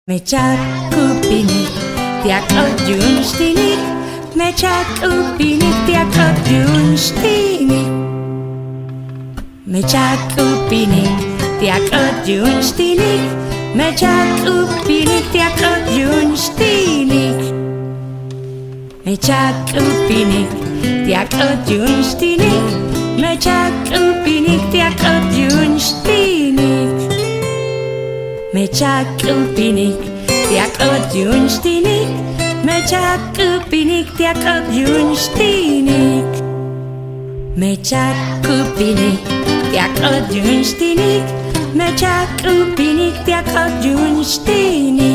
Mecakkupinik, tiakotjunstinik. Mecakkupinik, tiakotjunstinik. Mecakkupinik, tiakotjunstinik. Mecakkupinik, tiakotjunstinik. Mecakkupinik, tiakotjunstinik. Mecakkupinik, tiakotjunstinik. Mecakkupinik, tiakotjunstinik. Mecakkupinik, tiakotjunstinik. Mecakkupinik, tiakotjunstinik. Mecakkupinik, tiakotjunstinik.